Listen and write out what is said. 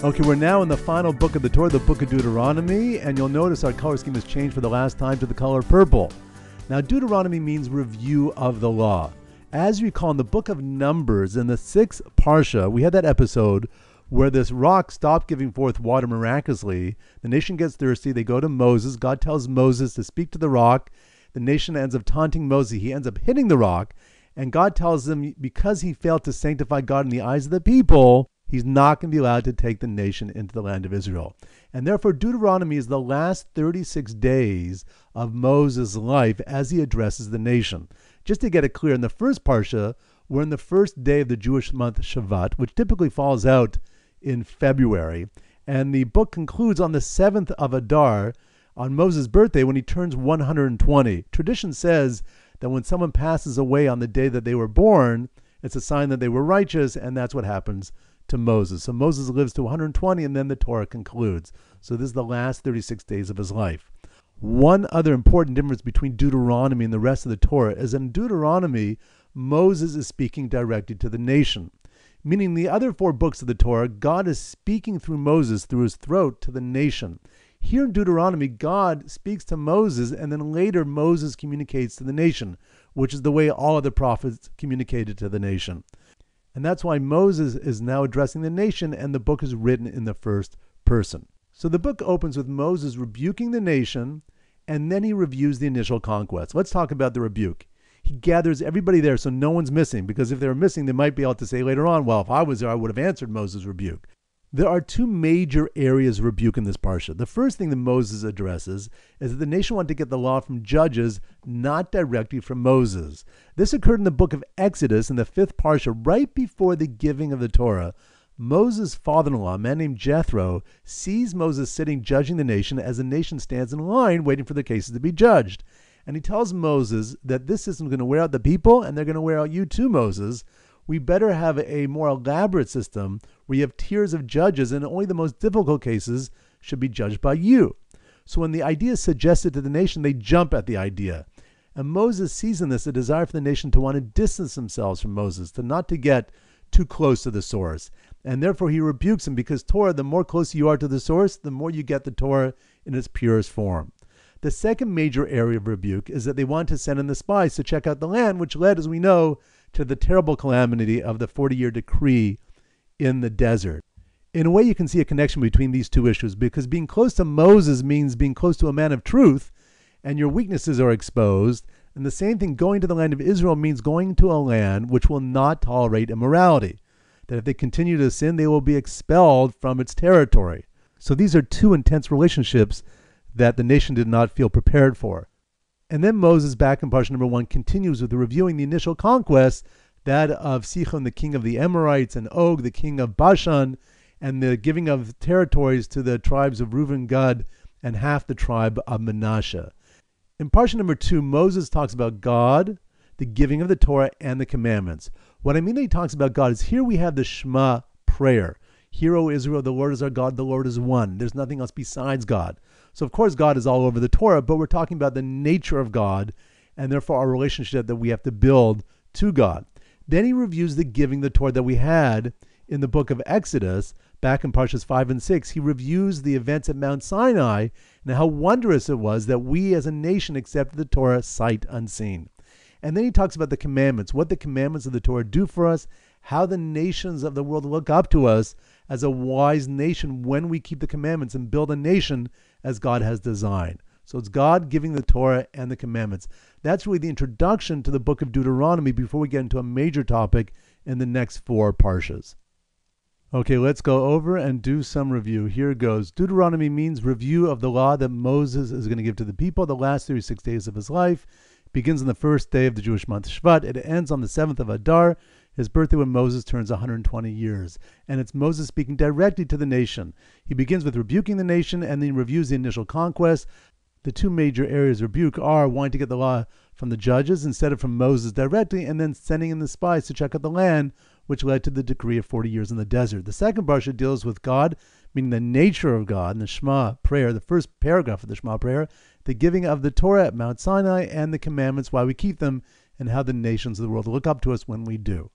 Okay, we're now in the final book of the Torah, the book of Deuteronomy, and you'll notice our color scheme has changed for the last time to the color purple. Now, Deuteronomy means review of the law. As you recall, in the book of Numbers, in the 6th Parsha, we had that episode where this rock stopped giving forth water miraculously. The nation gets thirsty. They go to Moses. God tells Moses to speak to the rock. The nation ends up taunting Moses. He ends up hitting the rock. And God tells him, because he failed to sanctify God in the eyes of the people, he's not going to be allowed to take the nation into the land of Israel. And therefore, Deuteronomy is the last 36 days of Moses' life as he addresses the nation. Just to get it clear, in the first Parsha, we're in the first day of the Jewish month Shavat, which typically falls out in February. And the book concludes on the 7th of Adar, on Moses' birthday, when he turns 120. Tradition says that when someone passes away on the day that they were born, it's a sign that they were righteous, and that's what happens to Moses. So Moses lives to 120, and then the Torah concludes. So this is the last 36 days of his life. One other important difference between Deuteronomy and the rest of the Torah is in Deuteronomy, Moses is speaking directly to the nation. Meaning the other 4 books of the Torah, God is speaking through Moses, through his throat, to the nation. Here in Deuteronomy, God speaks to Moses, and then later Moses communicates to the nation, which is the way all other prophets communicated to the nation. And that's why Moses is now addressing the nation, and the book is written in the first person. So the book opens with Moses rebuking the nation, and then he reviews the initial conquest. Let's talk about the rebuke. He gathers everybody there so no one's missing, because if they were missing, they might be able to say later on, well, if I was there, I would have answered Moses' rebuke. There are 2 major areas of rebuke in this parsha. The first thing that Moses addresses is that the nation wanted to get the law from judges, not directly from Moses. This occurred in the book of Exodus in the 5th parsha, right before the giving of the Torah. Moses' father-in-law, a man named Jethro, sees Moses sitting judging the nation as the nation stands in line waiting for the cases to be judged. And he tells Moses that this system is going to wear out the people, and they're going to wear out you too, Moses. We better have a more elaborate system where you have tiers of judges, and only the most difficult cases should be judged by you. So when the idea is suggested to the nation, they jump at the idea. And Moses sees in this a desire for the nation to want to distance themselves from Moses, to not to get too close to the source. And therefore he rebukes him, because Torah, the more close you are to the source, the more you get the Torah in its purest form. The second major area of rebuke is that they want to send in the spies to check out the land, which led, as we know, to the terrible calamity of the 40-year decree in the desert. In a way, you can see a connection between these 2 issues, because being close to Moses means being close to a man of truth, and your weaknesses are exposed. And the same thing, going to the land of Israel means going to a land which will not tolerate immorality. That if they continue to sin, they will be expelled from its territory. So these are 2 intense relationships that the nation did not feel prepared for. And then Moses, back in Parsha number 1, continues with reviewing the initial conquest, that of Sichon, the king of the Amorites, and Og, the king of Bashan, and the giving of territories to the tribes of Reuben, Gad, and half the tribe of Manasseh. In Parsha number 2, Moses talks about God, the giving of the Torah, and the commandments. What I mean that he talks about God is here we have the Shema prayer. Hear, O Israel, the Lord is our God, the Lord is one. There's nothing else besides God. So of course God is all over the Torah, but we're talking about the nature of God, and therefore our relationship that we have to build to God. Then he reviews the giving the Torah that we had in the book of Exodus, back in Parshas 5 and 6. He reviews the events at Mount Sinai and how wondrous it was that we as a nation accepted the Torah sight unseen. And then he talks about the commandments, what the commandments of the Torah do for us, how the nations of the world look up to us as a wise nation when we keep the commandments and build a nation as God has designed. So it's God giving the Torah and the commandments. That's really the introduction to the book of Deuteronomy before we get into a major topic in the next 4 parshas. Okay, let's go over and do some review. Here it goes. Deuteronomy means review of the law that Moses is going to give to the people the last 36 days of his life. It begins on the first day of the Jewish month Shvat. It ends on the 7th of Adar, his birthday, when Moses turns 120 years. And it's Moses speaking directly to the nation. He begins with rebuking the nation and then reviews the initial conquest. The 2 major areas of rebuke are wanting to get the law from the judges instead of from Moses directly, and then sending in the spies to check out the land, which led to the decree of 40 years in the desert. The second parsha deals with God, meaning the nature of God, and the Shema prayer, the first paragraph of the Shema prayer, the giving of the Torah at Mount Sinai, and the commandments, why we keep them, and how the nations of the world look up to us when we do.